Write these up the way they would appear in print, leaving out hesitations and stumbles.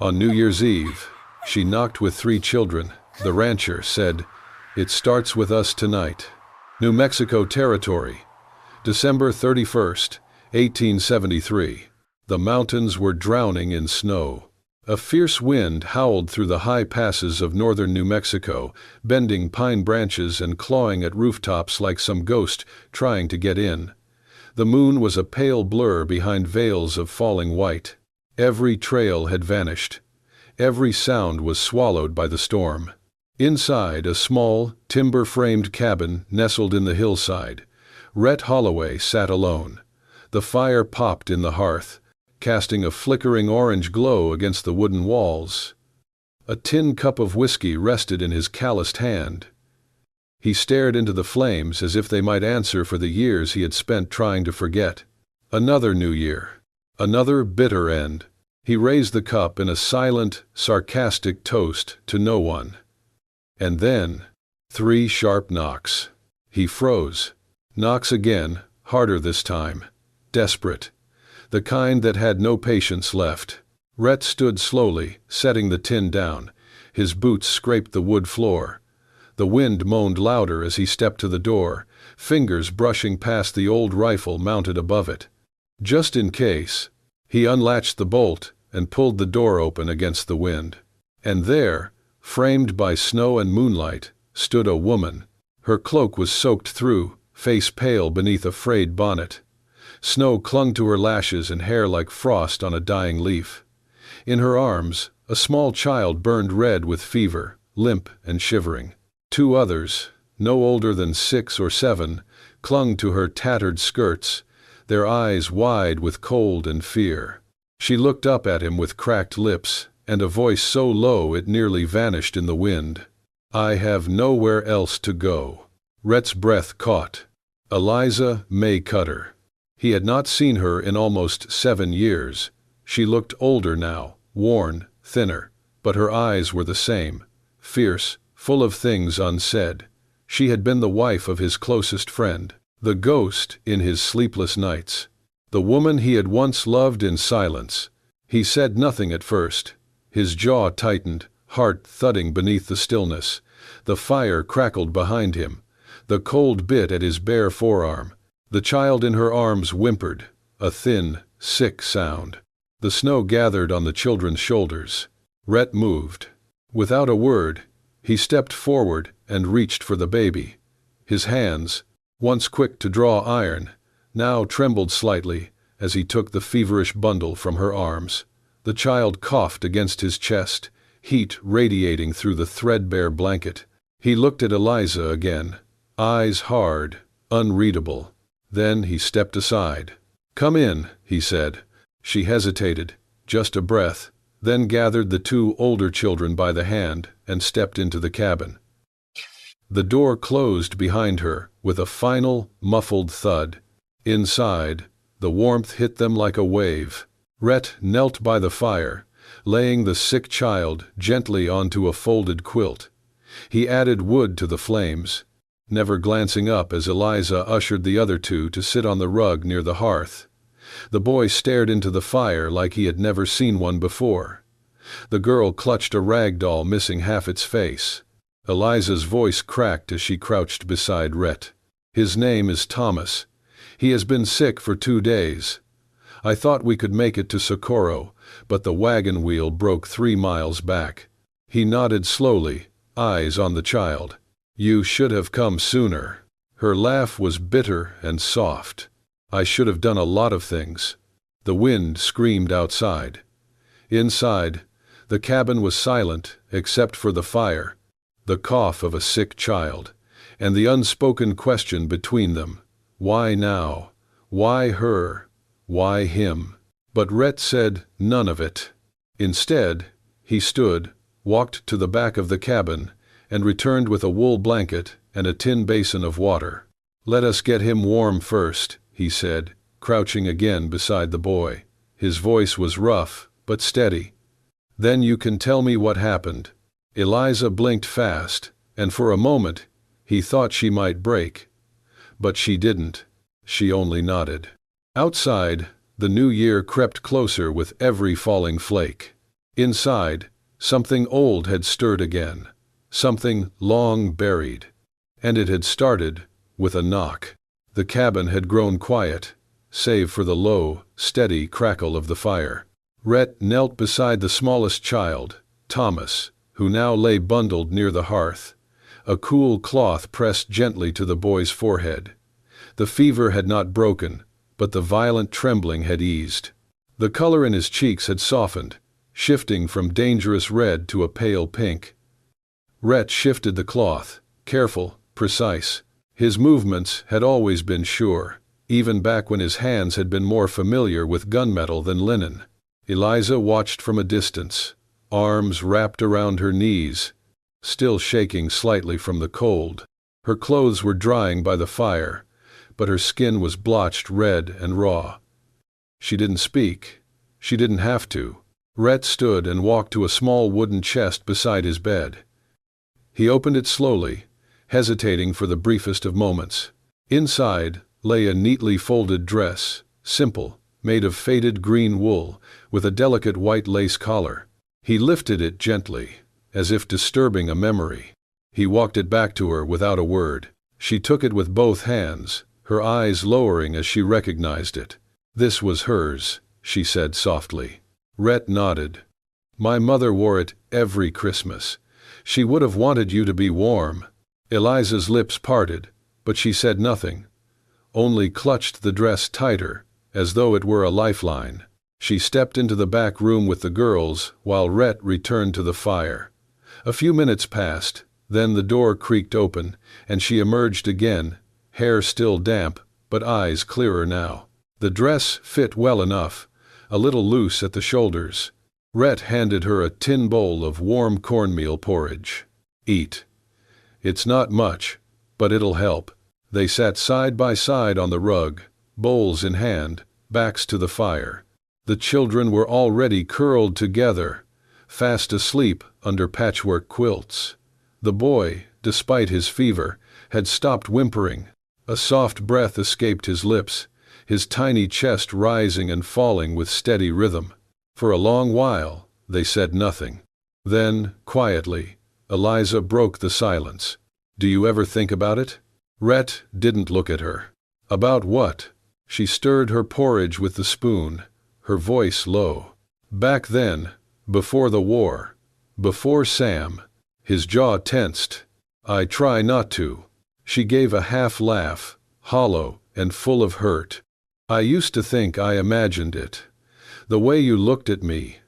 On New Year's Eve, she knocked with 3 children. The rancher said, "It starts with us tonight." New Mexico Territory, December 31st, 1873. The mountains were drowning in snow. A fierce wind howled through the high passes of northern New Mexico, bending pine branches and clawing at rooftops like some ghost trying to get in. The moon was a pale blur behind veils of falling white. Every trail had vanished. Every sound was swallowed by the storm. Inside a small, timber-framed cabin nestled in the hillside, Rhett Holloway sat alone. The fire popped in the hearth, casting a flickering orange glow against the wooden walls. A tin cup of whiskey rested in his calloused hand. He stared into the flames as if they might answer for the years he had spent trying to forget. Another New Year. Another bitter end. He raised the cup in a silent, sarcastic toast to no one. And then, 3 sharp knocks. He froze. Knocks again, harder this time. Desperate. The kind that had no patience left. Rhett stood slowly, setting the tin down. His boots scraped the wood floor. The wind moaned louder as he stepped to the door, fingers brushing past the old rifle mounted above it. Just in case, he unlatched the bolt and pulled the door open against the wind. And there, framed by snow and moonlight, stood a woman. Her cloak was soaked through, face pale beneath a frayed bonnet. Snow clung to her lashes and hair like frost on a dying leaf. In her arms, a small child burned red with fever, limp and shivering. 2 others, no older than 6 or 7, clung to her tattered skirts, their eyes wide with cold and fear. She looked up at him with cracked lips, and a voice so low it nearly vanished in the wind. "I have nowhere else to go." Rhett's breath caught. Eliza May Cutter. He had not seen her in almost 7 years. She looked older now, worn, thinner, but her eyes were the same, fierce, full of things unsaid. She had been the wife of his closest friend, the ghost in his sleepless nights, the woman he had once loved in silence. He said nothing at first. His jaw tightened, heart thudding beneath the stillness. The fire crackled behind him. The cold bit at his bare forearm. The child in her arms whimpered, a thin, sick sound. The snow gathered on the children's shoulders. Rhett moved. Without a word, he stepped forward and reached for the baby. His hands, once quick to draw iron, now trembled slightly as he took the feverish bundle from her arms. The child coughed against his chest, heat radiating through the threadbare blanket. He looked at Eliza again, eyes hard, unreadable. Then he stepped aside. "Come in," he said. She hesitated, just a breath, then gathered the 2 older children by the hand and stepped into the cabin. The door closed behind her with a final, muffled thud. Inside, the warmth hit them like a wave. Rhett knelt by the fire, laying the sick child gently onto a folded quilt. He added wood to the flames, never glancing up as Eliza ushered the other 2 to sit on the rug near the hearth. The boy stared into the fire like he had never seen one before. The girl clutched a rag doll missing half its face. Eliza's voice cracked as she crouched beside Rhett. "His name is Thomas. He has been sick for 2 days. I thought we could make it to Socorro, but the wagon wheel broke 3 miles back." He nodded slowly, eyes on the child. "You should have come sooner." Her laugh was bitter and soft. "I should have done a lot of things." The wind screamed outside. Inside, the cabin was silent except for the fire, the cough of a sick child, and the unspoken question between them. Why now? Why her? Why him? But Rhett said none of it. Instead, he stood, walked to the back of the cabin, and returned with a wool blanket and a tin basin of water. "Let us get him warm first," he said, crouching again beside the boy. His voice was rough, but steady. "Then you can tell me what happened." Eliza blinked fast, and for a moment, he thought she might break. But she didn't. She only nodded. Outside, the new year crept closer with every falling flake. Inside, something old had stirred again, something long buried. And it had started with a knock. The cabin had grown quiet, save for the low, steady crackle of the fire. Rhett knelt beside the smallest child, Thomas, who now lay bundled near the hearth. A cool cloth pressed gently to the boy's forehead. The fever had not broken, but the violent trembling had eased. The color in his cheeks had softened, shifting from dangerous red to a pale pink. Rhett shifted the cloth, careful, precise. His movements had always been sure, even back when his hands had been more familiar with gunmetal than linen. Eliza watched from a distance, arms wrapped around her knees, still shaking slightly from the cold. Her clothes were drying by the fire, but her skin was blotched red and raw. She didn't speak. She didn't have to. Rhett stood and walked to a small wooden chest beside his bed. He opened it slowly, hesitating for the briefest of moments. Inside lay a neatly folded dress, simple, made of faded green wool, with a delicate white lace collar. He lifted it gently, as if disturbing a memory. He walked it back to her without a word. She took it with both hands, her eyes lowering as she recognized it. "This was hers," she said softly. Rhett nodded. "My mother wore it every Christmas. She would have wanted you to be warm." Eliza's lips parted, but she said nothing, only clutched the dress tighter, as though it were a lifeline. She stepped into the back room with the girls, while Rhett returned to the fire. A few minutes passed, then the door creaked open, and she emerged again, hair still damp, but eyes clearer now. The dress fit well enough, a little loose at the shoulders. Rhett handed her a tin bowl of warm cornmeal porridge. "Eat. It's not much, but it'll help." They sat side by side on the rug, bowls in hand, backs to the fire. The children were already curled together, fast asleep under patchwork quilts. The boy, despite his fever, had stopped whimpering. A soft breath escaped his lips, his tiny chest rising and falling with steady rhythm. For a long while, they said nothing. Then, quietly, Eliza broke the silence. "Do you ever think about it?" Rhett didn't look at her. "About what?" She stirred her porridge with the spoon, her voice low. "Back then, before the war, before Sam." His jaw tensed. "I try not to." She gave a half laugh, hollow and full of hurt. "I used to think I imagined it. The way you looked at me.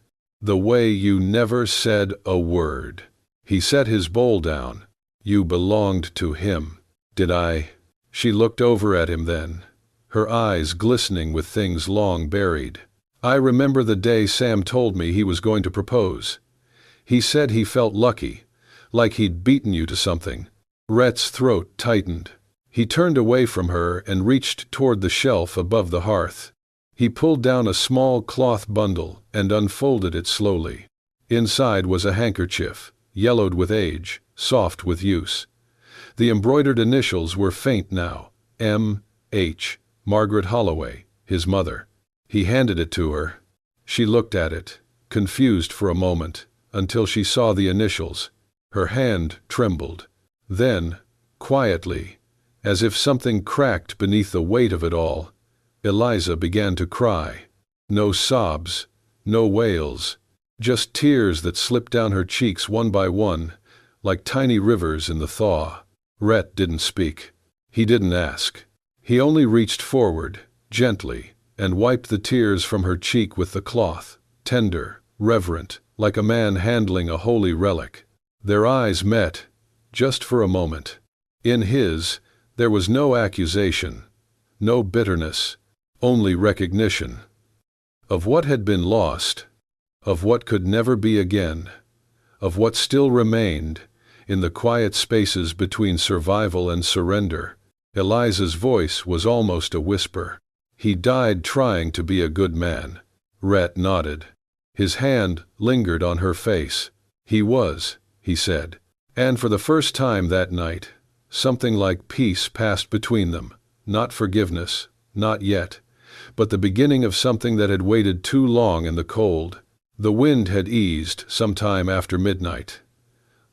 The way you never said a word." He set his bowl down. "You belonged to him." "Did I?" She looked over at him then, her eyes glistening with things long buried. "I remember the day Sam told me he was going to propose. He said he felt lucky, like he'd beaten you to something." Rhett's throat tightened. He turned away from her and reached toward the shelf above the hearth. He pulled down a small cloth bundle and unfolded it slowly. Inside was a handkerchief, yellowed with age, soft with use. The embroidered initials were faint now. M.H. Margaret Holloway, his mother. He handed it to her. She looked at it, confused for a moment, until she saw the initials. Her hand trembled. Then, quietly, as if something cracked beneath the weight of it all, Eliza began to cry. No sobs, no wails, just tears that slipped down her cheeks one by one, like tiny rivers in the thaw. Rhett didn't speak. He didn't ask. He only reached forward, gently, and wiped the tears from her cheek with the cloth, tender, reverent, like a man handling a holy relic. Their eyes met, just for a moment. In his, there was no accusation, no bitterness, only recognition. Of what had been lost, of what could never be again, of what still remained, in the quiet spaces between survival and surrender. Eliza's voice was almost a whisper. "He died trying to be a good man." Rhett nodded. His hand lingered on her face. "He was," he said. And for the first time that night, something like peace passed between them. Not forgiveness, not yet, but the beginning of something that had waited too long in the cold. The wind had eased sometime after midnight.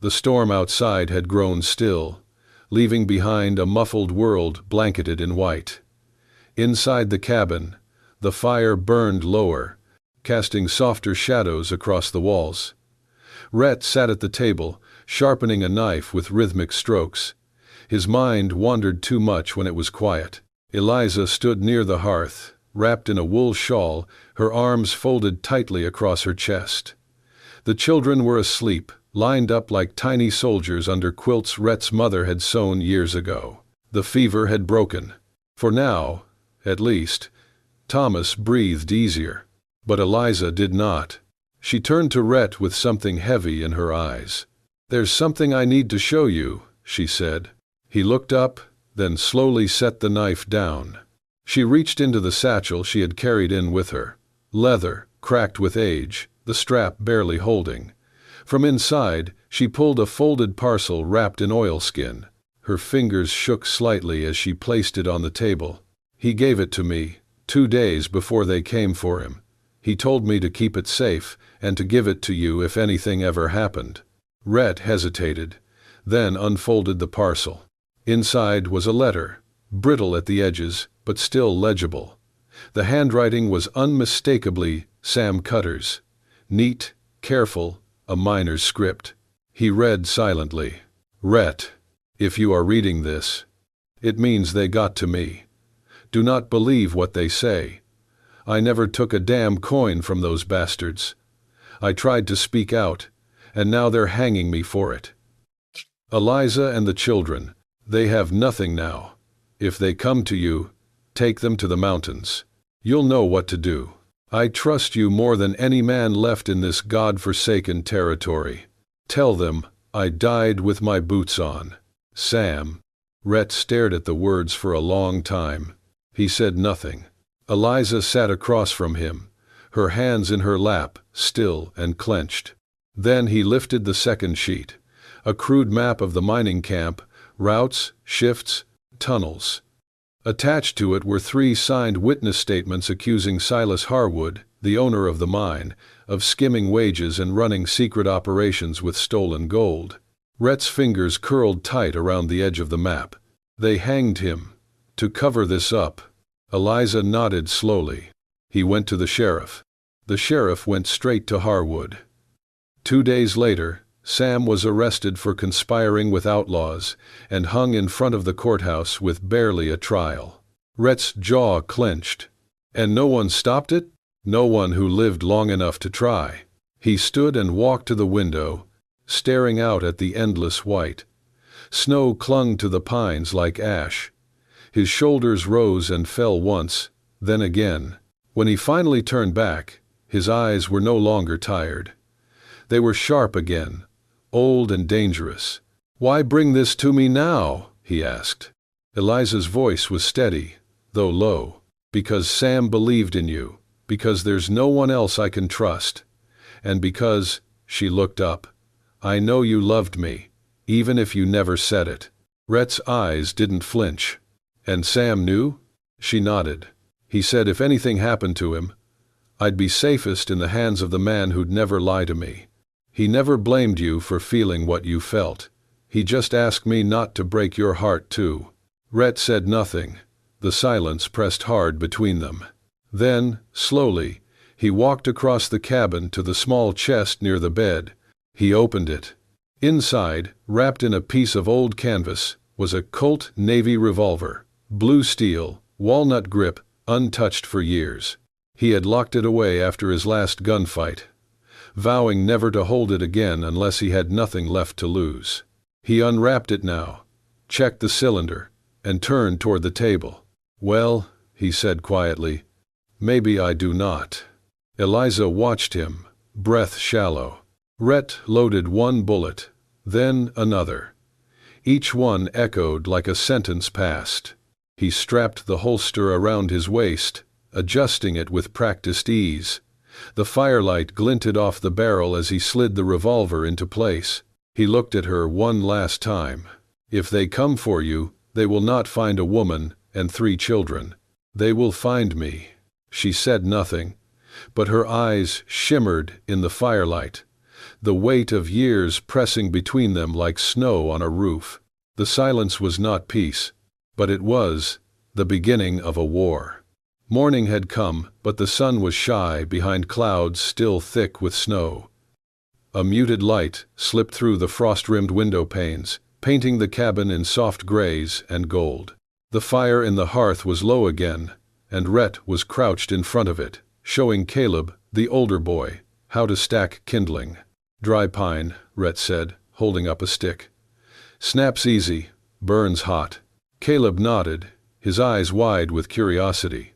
The storm outside had grown still, leaving behind a muffled world blanketed in white. Inside the cabin, the fire burned lower, casting softer shadows across the walls. Rhett sat at the table, sharpening a knife with rhythmic strokes. His mind wandered too much when it was quiet. Eliza stood near the hearth, wrapped in a wool shawl, her arms folded tightly across her chest. The children were asleep, lined up like tiny soldiers under quilts Rhett's mother had sewn years ago. The fever had broken. For now, at least, Thomas breathed easier. But Eliza did not. She turned to Rhett with something heavy in her eyes. "There's something I need to show you," she said. He looked up, then slowly set the knife down. She reached into the satchel she had carried in with her. Leather, cracked with age, the strap barely holding. From inside, she pulled a folded parcel wrapped in oilskin. Her fingers shook slightly as she placed it on the table. "He gave it to me, 2 days before they came for him. He told me to keep it safe and to give it to you if anything ever happened." Rhett hesitated, then unfolded the parcel. Inside was a letter, brittle at the edges, but still legible. The handwriting was unmistakably Sam Cutter's. Neat, careful, a miner's script. He read silently. "Rhett, if you are reading this, it means they got to me. Do not believe what they say. I never took a damn coin from those bastards. I tried to speak out, and now they're hanging me for it. Eliza and the children, they have nothing now. If they come to you, take them to the mountains. You'll know what to do. I trust you more than any man left in this God-forsaken territory. Tell them I died with my boots on. Sam." Rhett stared at the words for a long time. He said nothing. Eliza sat across from him, her hands in her lap, still and clenched. Then he lifted the second sheet, a crude map of the mining camp, routes, shifts, tunnels. Attached to it were 3 signed witness statements accusing Silas Harwood, the owner of the mine, of skimming wages and running secret operations with stolen gold. Rhett's fingers curled tight around the edge of the map. "They hanged him. To cover this up." Eliza nodded slowly. He went to the sheriff. The sheriff went straight to Harwood. 2 days later, Sam was arrested for conspiring with outlaws and hung in front of the courthouse with barely a trial. Rhett's jaw clenched. And no one stopped it? No one who lived long enough to try. He stood and walked to the window, staring out at the endless white. Snow clung to the pines like ash. His shoulders rose and fell once, then again. When he finally turned back, his eyes were no longer tired. They were sharp again, old and dangerous. "Why bring this to me now?" he asked. Eliza's voice was steady, though low. "Because Sam believed in you, because there's no one else I can trust, and because," she looked up, "I know you loved me, even if you never said it." Rhett's eyes didn't flinch. "And Sam knew?" She nodded. "He said if anything happened to him, I'd be safest in the hands of the man who'd never lie to me. He never blamed you for feeling what you felt. He just asked me not to break your heart too." Rhett said nothing. The silence pressed hard between them. Then, slowly, he walked across the cabin to the small chest near the bed. He opened it. Inside, wrapped in a piece of old canvas, was a Colt Navy revolver, blue steel, walnut grip, untouched for years. He had locked it away after his last gunfight, vowing never to hold it again unless he had nothing left to lose. He unwrapped it now, checked the cylinder, and turned toward the table. "Well," he said quietly, "maybe I do not." Eliza watched him, breath shallow. Rhett loaded one bullet, then another. Each one echoed like a sentence passed. He strapped the holster around his waist, adjusting it with practiced ease. The firelight glinted off the barrel as he slid the revolver into place. He looked at her one last time. "If they come for you, they will not find a woman and 3 children. They will find me." She said nothing, but her eyes shimmered in the firelight, the weight of years pressing between them like snow on a roof. The silence was not peace, but it was the beginning of a war. Morning had come, but the sun was shy behind clouds still thick with snow. A muted light slipped through the frost-rimmed window panes, painting the cabin in soft grays and gold. The fire in the hearth was low again, and Rhett was crouched in front of it, showing Caleb, the older boy, how to stack kindling. "Dry pine," Rhett said, holding up a stick. "Snaps easy, burns hot." Caleb nodded, his eyes wide with curiosity.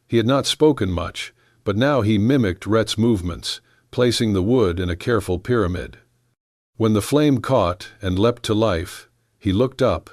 He had not spoken much, but now he mimicked Rhett's movements, placing the wood in a careful pyramid. When the flame caught and leapt to life, he looked up,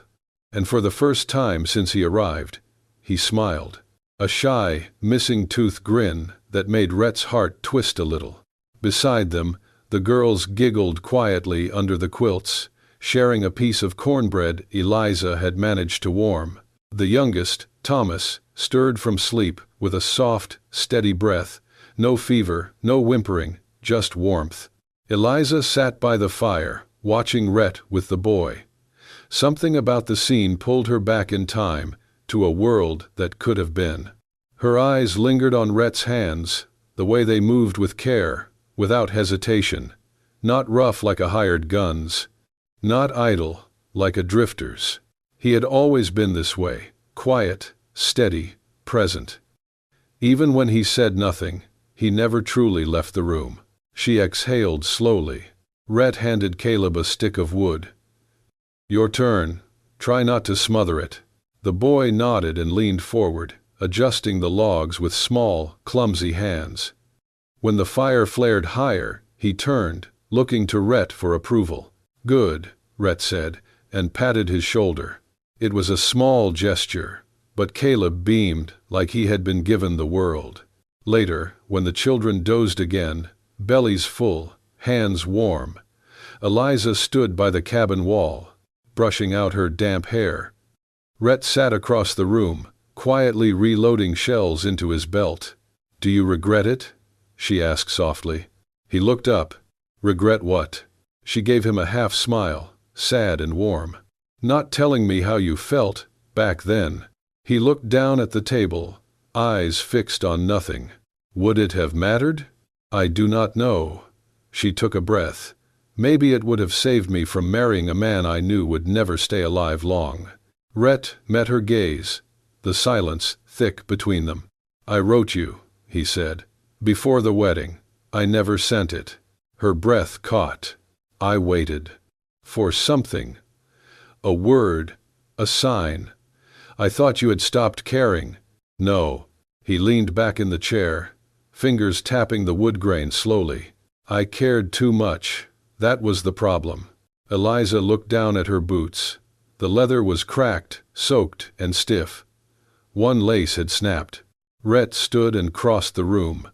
and for the first time since he arrived, he smiled. A shy, missing-tooth grin that made Rhett's heart twist a little. Beside them, the girls giggled quietly under the quilts, sharing a piece of cornbread Eliza had managed to warm. The youngest, Thomas, stirred from sleep with a soft, steady breath. No fever, no whimpering, just warmth. Eliza sat by the fire, watching Rhett with the boy. Something about the scene pulled her back in time, to a world that could have been. Her eyes lingered on Rhett's hands, the way they moved with care, without hesitation. Not rough like a hired gun's. Not idle, like a drifter's. He had always been this way, quiet, steady, present. Even when he said nothing, he never truly left the room. She exhaled slowly. Rhett handed Caleb a stick of wood. "Your turn. Try not to smother it." The boy nodded and leaned forward, adjusting the logs with small, clumsy hands. When the fire flared higher, he turned, looking to Rhett for approval. "Good," Rhett said, and patted his shoulder. It was a small gesture, but Caleb beamed like he had been given the world. Later, when the children dozed again, bellies full, hands warm, Eliza stood by the cabin wall, brushing out her damp hair. Rhett sat across the room, quietly reloading shells into his belt. "Do you regret it?" she asked softly. He looked up. "Regret what?" She gave him a half-smile, sad and warm. "Not telling me how you felt, back then." He looked down at the table, eyes fixed on nothing. "Would it have mattered? I do not know." She took a breath. "Maybe it would have saved me from marrying a man I knew would never stay alive long." Rhett met her gaze, the silence thick between them. "I wrote you," he said, "before the wedding. I never sent it." Her breath caught. "I waited. For something. A word. A sign. I thought you had stopped caring." "No." He leaned back in the chair, fingers tapping the wood grain slowly. "I cared too much. That was the problem." Eliza looked down at her boots. The leather was cracked, soaked, and stiff. One lace had snapped. Rhett stood and crossed the room.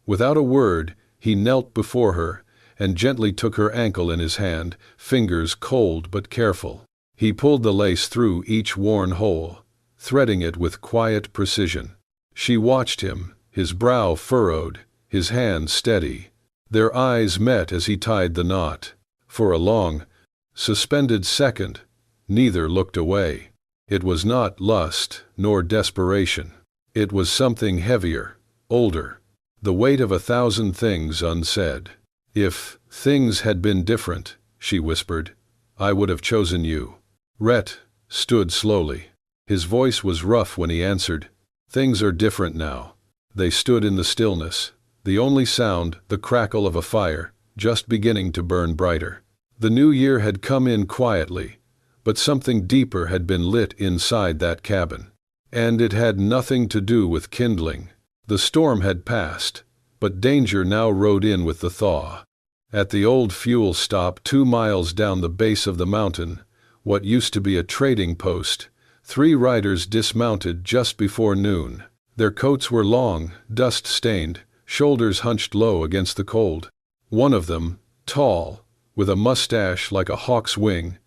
Without a word, he knelt before her and gently took her ankle in his hand, fingers cold but careful. He pulled the lace through each worn hole, threading it with quiet precision. She watched him, his brow furrowed, his hand steady. Their eyes met as he tied the knot. For a long, suspended second, neither looked away. It was not lust nor desperation. It was something heavier, older, the weight of 1,000 things unsaid. "If things had been different," she whispered, "I would have chosen you." Rhett stood slowly. His voice was rough when he answered, "Things are different now." They stood in the stillness, the only sound the crackle of a fire, just beginning to burn brighter. The new year had come in quietly, but something deeper had been lit inside that cabin. And it had nothing to do with kindling. The storm had passed, but danger now rode in with the thaw. At the old fuel stop 2 miles down the base of the mountain, what used to be a trading post, 3 riders dismounted just before noon. Their coats were long, dust-stained, shoulders hunched low against the cold. One of them, tall, with a mustache like a hawk's wing,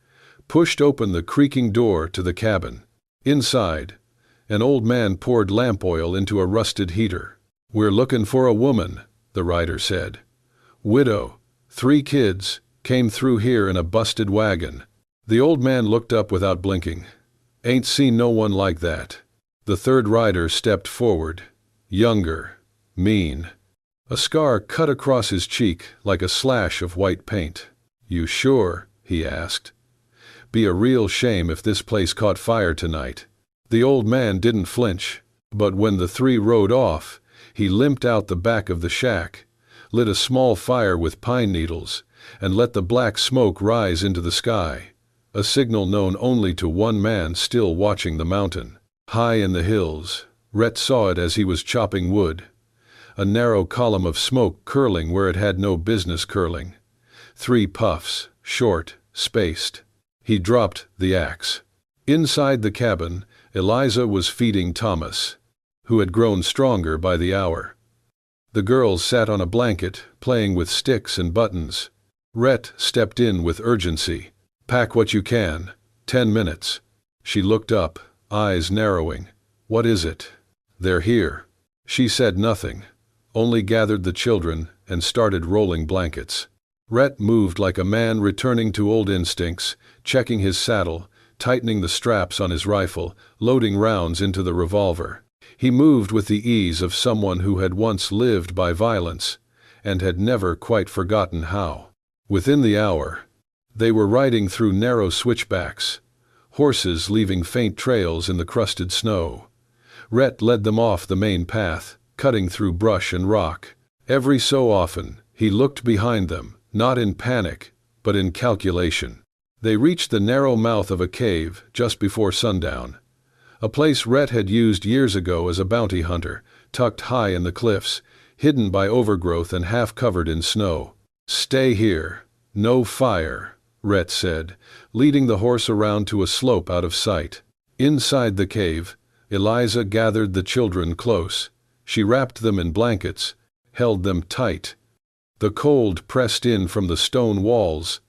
pushed open the creaking door to the cabin. Inside, an old man poured lamp oil into a rusted heater. "We're looking for a woman," the rider said. "Widow, 3 kids, came through here in a busted wagon." The old man looked up without blinking. "Ain't seen no one like that." The third rider stepped forward, younger, mean. A scar cut across his cheek like a slash of white paint. "You sure?" he asked. "Be a real shame if this place caught fire tonight." The old man didn't flinch, but when the 3 rode off, he limped out the back of the shack, lit a small fire with pine needles, and let the black smoke rise into the sky, a signal known only to one man still watching the mountain. High in the hills, Rhett saw it as he was chopping wood, a narrow column of smoke curling where it had no business curling. 3 puffs, short, spaced. He dropped the axe. Inside the cabin, Eliza was feeding Thomas, who had grown stronger by the hour. The girls sat on a blanket, playing with sticks and buttons. Rhett stepped in with urgency. "Pack what you can. 10 minutes." She looked up, eyes narrowing. "What is it?" "They're here." She said nothing, only gathered the children and started rolling blankets. Rhett moved like a man returning to old instincts, checking his saddle, tightening the straps on his rifle, loading rounds into the revolver. He moved with the ease of someone who had once lived by violence and had never quite forgotten how. Within the hour, they were riding through narrow switchbacks, horses leaving faint trails in the crusted snow. Rhett led them off the main path, cutting through brush and rock. Every so often, he looked behind them, not in panic, but in calculation. They reached the narrow mouth of a cave just before sundown, a place Rhett had used years ago as a bounty hunter, tucked high in the cliffs, hidden by overgrowth and half covered in snow. "Stay here. No fire," Rhett said, leading the horse around to a slope out of sight. Inside the cave, Eliza gathered the children close. She wrapped them in blankets, held them tight. The cold pressed in from the stone walls,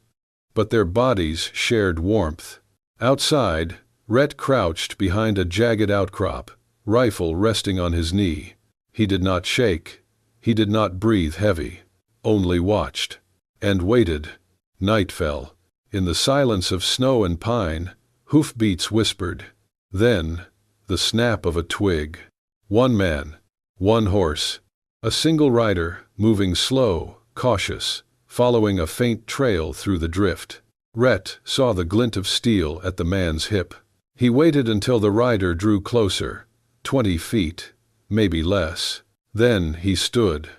but their bodies shared warmth. Outside, Rhett crouched behind a jagged outcrop, rifle resting on his knee. He did not shake. He did not breathe heavy. Only watched. And waited. Night fell. In the silence of snow and pine, hoofbeats whispered. Then, the snap of a twig. One man, one horse, a single rider, moving slow, cautious, following a faint trail through the drift. Rhett saw the glint of steel at the man's hip. He waited until the rider drew closer, 20 feet, maybe less. Then he stood.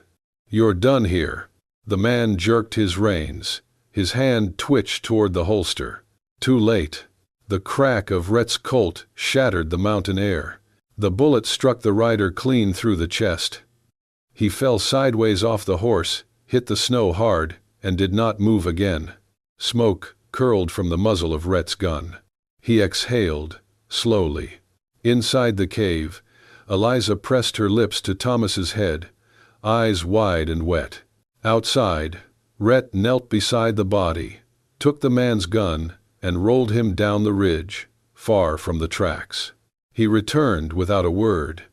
"You're done here." The man jerked his reins. His hand twitched toward the holster. Too late. The crack of Rhett's Colt shattered the mountain air. The bullet struck the rider clean through the chest. He fell sideways off the horse, hit the snow hard, and did not move again. Smoke curled from the muzzle of Rhett's gun. He exhaled, slowly. Inside the cave, Eliza pressed her lips to Thomas's head, eyes wide and wet. Outside, Rhett knelt beside the body, took the man's gun, and rolled him down the ridge, far from the tracks. He returned without a word.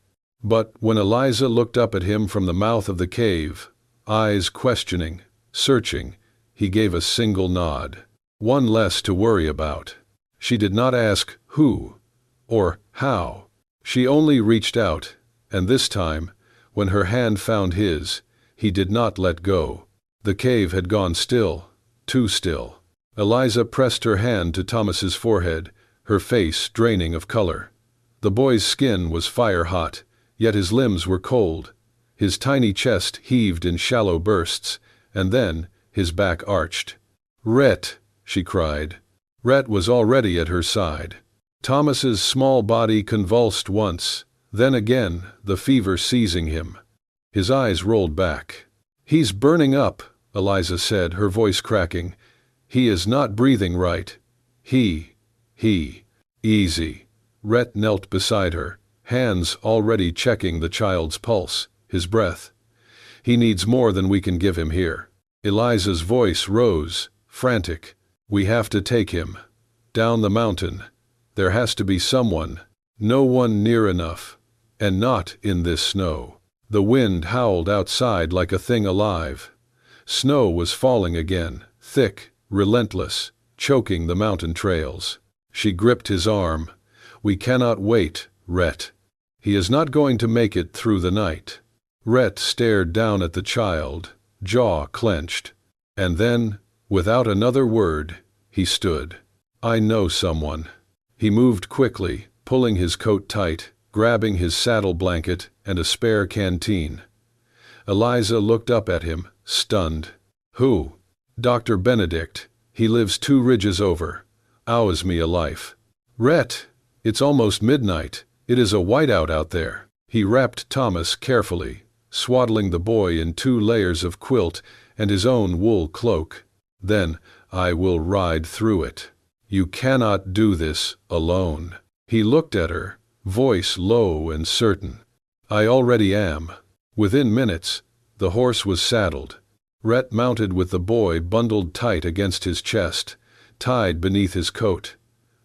But when Eliza looked up at him from the mouth of the cave, eyes questioning, searching, he gave a single nod. One less to worry about. She did not ask who or how. She only reached out, and this time, when her hand found his, he did not let go. The cave had gone still, too still. Eliza pressed her hand to Thomas's forehead, her face draining of color. The boy's skin was fire-hot, yet his limbs were cold. His tiny chest heaved in shallow bursts, and then his back arched. "Rhett!" she cried. Rhett was already at her side. Thomas's small body convulsed once, then again, the fever seizing him. His eyes rolled back. "He's burning up," Eliza said, her voice cracking. "He is not breathing right. He. Easy." Rhett knelt beside her, hands already checking the child's pulse, his breath. "He needs more than we can give him here." Eliza's voice rose, frantic. "We have to take him. Down the mountain. There has to be someone. No one near enough. And not in this snow." The wind howled outside like a thing alive. Snow was falling again, thick, relentless, choking the mountain trails. She gripped his arm. "We cannot wait, Rhett. He is not going to make it through the night." Rhett stared down at the child, jaw clenched. And then, without another word, he stood. "I know someone." He moved quickly, pulling his coat tight, grabbing his saddle blanket and a spare canteen. Eliza looked up at him, stunned. "Who?" "Dr. Benedict. He lives 2 ridges over. Owes me a life." "Rhett, it's almost midnight. It is a whiteout out there." He wrapped Thomas carefully, swaddling the boy in 2 layers of quilt and his own wool cloak. "Then I will ride through it. You cannot do this alone." He looked at her, voice low and certain. "I already am." Within minutes, the horse was saddled. Rhett mounted with the boy bundled tight against his chest, tied beneath his coat.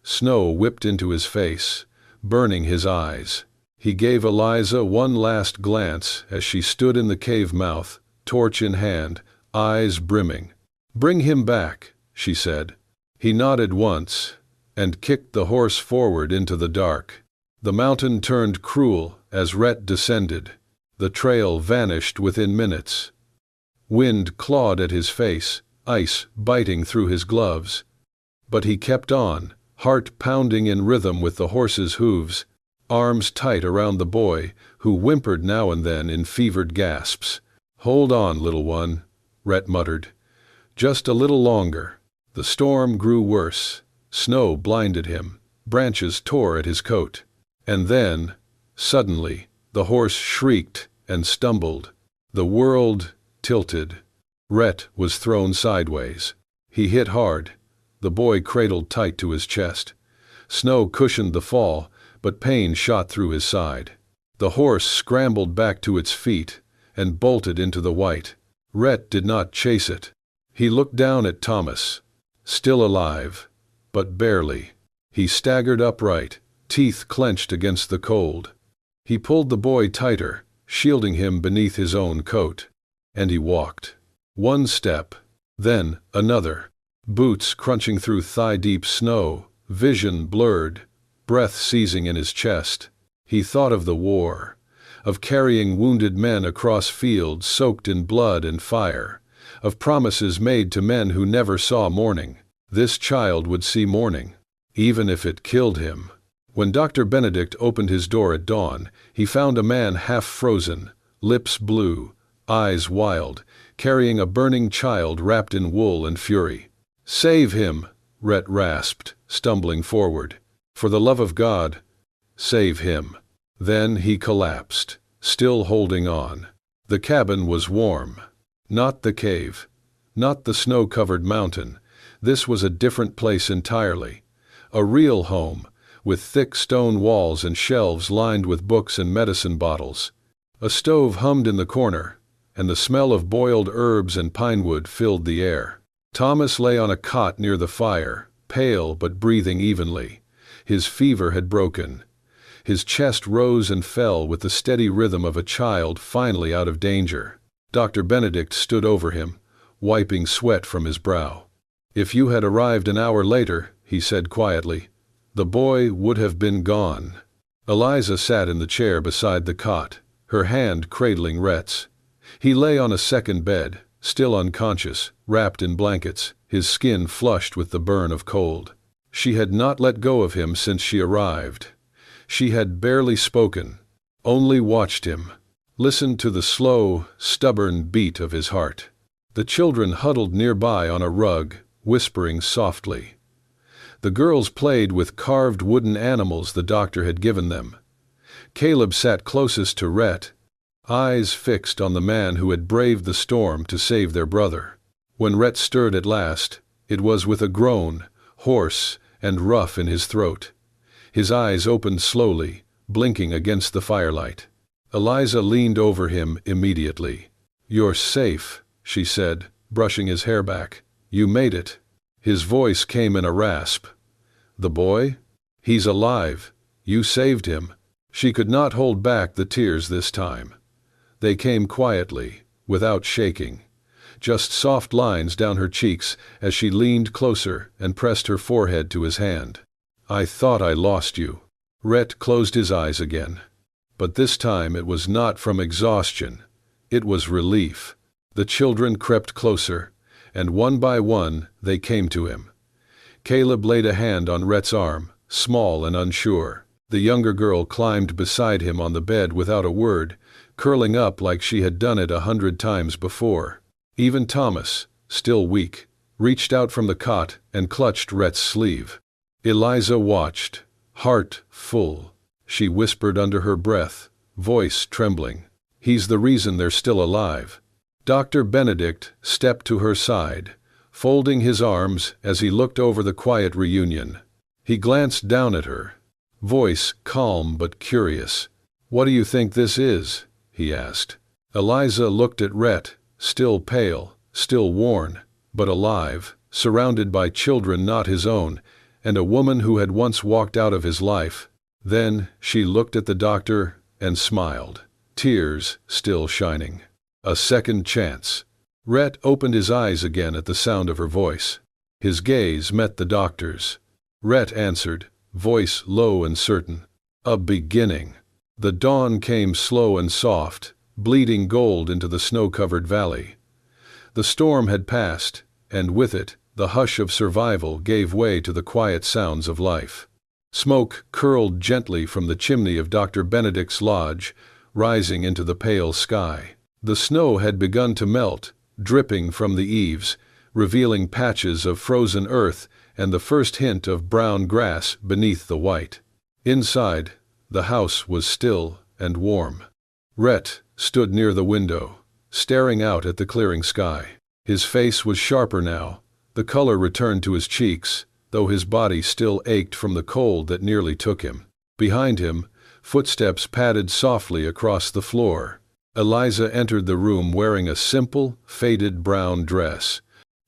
Snow whipped into his face, burning his eyes. He gave Eliza one last glance as she stood in the cave mouth, torch in hand, eyes brimming. "Bring him back," she said. He nodded once, and kicked the horse forward into the dark. The mountain turned cruel as Rhett descended. The trail vanished within minutes. Wind clawed at his face, ice biting through his gloves. But he kept on, heart pounding in rhythm with the horse's hooves, arms tight around the boy, who whimpered now and then in fevered gasps. "Hold on, little one," Rhett muttered. "Just a little longer." The storm grew worse. Snow blinded him. Branches tore at his coat. And then, suddenly, the horse shrieked and stumbled. The world tilted. Rhett was thrown sideways. He hit hard. The boy cradled tight to his chest. Snow cushioned the fall, but pain shot through his side. The horse scrambled back to its feet and bolted into the white. Rhett did not chase it. He looked down at Thomas, still alive, but barely. He staggered upright, teeth clenched against the cold. He pulled the boy tighter, shielding him beneath his own coat. And he walked. One step, then another. Boots crunching through thigh-deep snow, vision blurred, breath seizing in his chest. He thought of the war, of carrying wounded men across fields soaked in blood and fire, of promises made to men who never saw morning. This child would see morning, even if it killed him. When Dr. Benedict opened his door at dawn, he found a man half frozen, lips blue, eyes wild, carrying a burning child wrapped in wool and fury. "Save him," Rhett rasped, stumbling forward. "For the love of God, save him." Then he collapsed, still holding on. The cabin was warm. Not the cave. Not the snow-covered mountain. This was a different place entirely. A real home, with thick stone walls and shelves lined with books and medicine bottles. A stove hummed in the corner, and the smell of boiled herbs and pinewood filled the air. Thomas lay on a cot near the fire, pale but breathing evenly. His fever had broken. His chest rose and fell with the steady rhythm of a child finally out of danger. Dr. Benedict stood over him, wiping sweat from his brow. "If you had arrived an hour later," he said quietly, "the boy would have been gone." Eliza sat in the chair beside the cot, her hand cradling Rhett's. He lay on a second bed, still unconscious, wrapped in blankets, his skin flushed with the burn of cold. She had not let go of him since she arrived. She had barely spoken, only watched him, listened to the slow, stubborn beat of his heart. The children huddled nearby on a rug, whispering softly. The girls played with carved wooden animals the doctor had given them. Caleb sat closest to Rhett, eyes fixed on the man who had braved the storm to save their brother. When Rhett stirred at last, it was with a groan, hoarse and rough in his throat. His eyes opened slowly, blinking against the firelight. Eliza leaned over him immediately. "You're safe," she said, brushing his hair back. "You made it." His voice came in a rasp. "The boy? He's alive. You saved him." She could not hold back the tears this time. They came quietly, without shaking. Just soft lines down her cheeks as she leaned closer and pressed her forehead to his hand. "I thought I lost you." Rhett closed his eyes again. But this time it was not from exhaustion. It was relief. The children crept closer, and one by one they came to him. Caleb laid a hand on Rhett's arm, small and unsure. The younger girl climbed beside him on the bed without a word, curling up like she had done it 100 times before. Even Thomas, still weak, reached out from the cot and clutched Rhett's sleeve. Eliza watched, heart full. She whispered under her breath, voice trembling, "He's the reason they're still alive." Dr. Benedict stepped to her side, folding his arms as he looked over the quiet reunion. He glanced down at her, voice calm but curious. "What do you think this is?" he asked. Eliza looked at Rhett, still pale, still worn, but alive, surrounded by children not his own, and a woman who had once walked out of his life. Then she looked at the doctor and smiled, tears still shining. A second chance. Rhett opened his eyes again at the sound of her voice. His gaze met the doctor's. Rhett answered, voice low and certain, "A beginning." The dawn came slow and soft, bleeding gold into the snow-covered valley. The storm had passed, and with it, the hush of survival gave way to the quiet sounds of life. Smoke curled gently from the chimney of Dr. Benedict's lodge, rising into the pale sky. The snow had begun to melt, dripping from the eaves, revealing patches of frozen earth and the first hint of brown grass beneath the white. Inside, the house was still and warm. Rhett stood near the window, staring out at the clearing sky. His face was sharper now, the color returned to his cheeks, though his body still ached from the cold that nearly took him. Behind him, footsteps padded softly across the floor. Eliza entered the room wearing a simple, faded brown dress.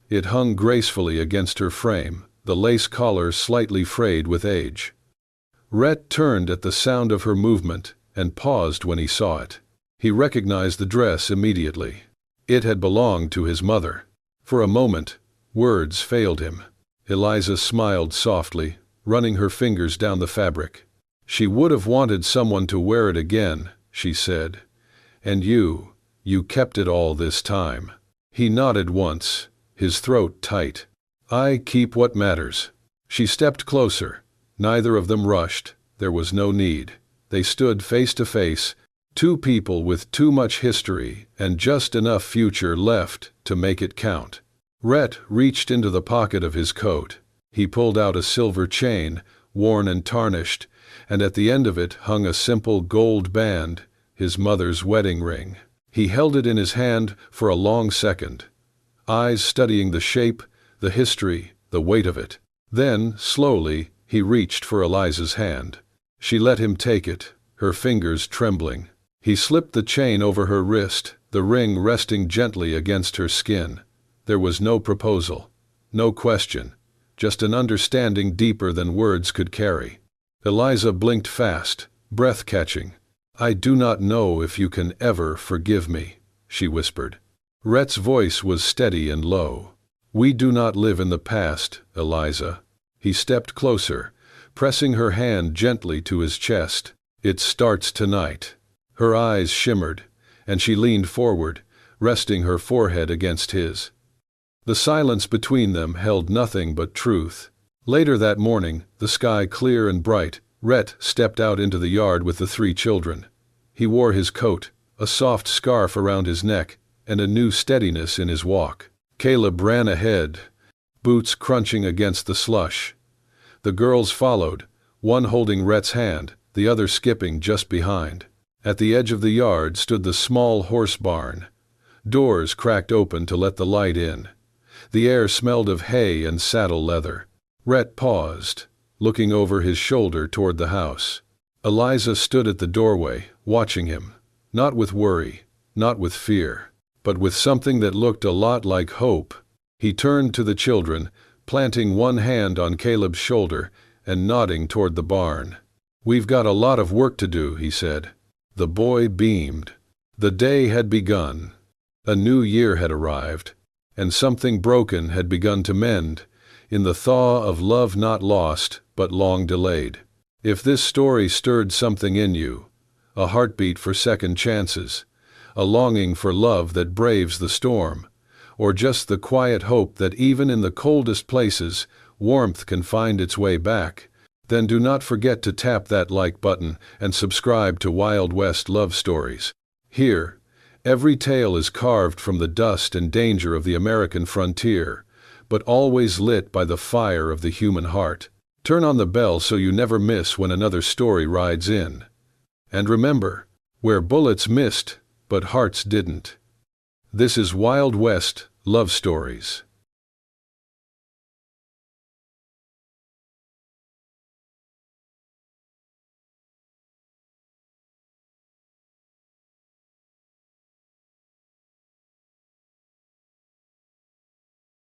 It hung gracefully against her frame, the lace collar slightly frayed with age. Rhett turned at the sound of her movement and paused when he saw it. He recognized the dress immediately. It had belonged to his mother. For a moment, words failed him. Eliza smiled softly, running her fingers down the fabric. "She would have wanted someone to wear it again," she said. "And you kept it all this time." He nodded once, his throat tight. "I keep what matters." She stepped closer. Neither of them rushed. There was no need. They stood face to face, two people with too much history and just enough future left to make it count. Rhett reached into the pocket of his coat. He pulled out a silver chain, worn and tarnished, and at the end of it hung a simple gold band, his mother's wedding ring. He held it in his hand for a long second, eyes studying the shape, the history, the weight of it. Then, slowly, he reached for Eliza's hand. She let him take it, her fingers trembling. He slipped the chain over her wrist, the ring resting gently against her skin. There was no proposal, no question, just an understanding deeper than words could carry. Eliza blinked fast, breath catching. "I do not know if you can ever forgive me," she whispered. Rhett's voice was steady and low. "We do not live in the past, Eliza." He stepped closer, pressing her hand gently to his chest. "It starts tonight." Her eyes shimmered, and she leaned forward, resting her forehead against his. The silence between them held nothing but truth. Later that morning, the sky clear and bright, Rhett stepped out into the yard with the 3 children. He wore his coat, a soft scarf around his neck, and a new steadiness in his walk. Caleb ran ahead, boots crunching against the slush. The girls followed, one holding Rhett's hand, the other skipping just behind. At the edge of the yard stood the small horse barn. Doors cracked open to let the light in. The air smelled of hay and saddle leather. Rhett paused, looking over his shoulder toward the house. Eliza stood at the doorway, watching him, not with worry, not with fear, but with something that looked a lot like hope. He turned to the children, planting one hand on Caleb's shoulder and nodding toward the barn. "We've got a lot of work to do," he said. The boy beamed. The day had begun. A new year had arrived, and something broken had begun to mend, in the thaw of love not lost, but long delayed. If this story stirred something in you, a heartbeat for second chances, a longing for love that braves the storm, or just the quiet hope that even in the coldest places, warmth can find its way back, then do not forget to tap that like button and subscribe to Wild West Love Stories. Here, every tale is carved from the dust and danger of the American frontier, but always lit by the fire of the human heart. Turn on the bell so you never miss when another story rides in. And remember, where bullets missed, but hearts didn't. This is Wild West Love Stories.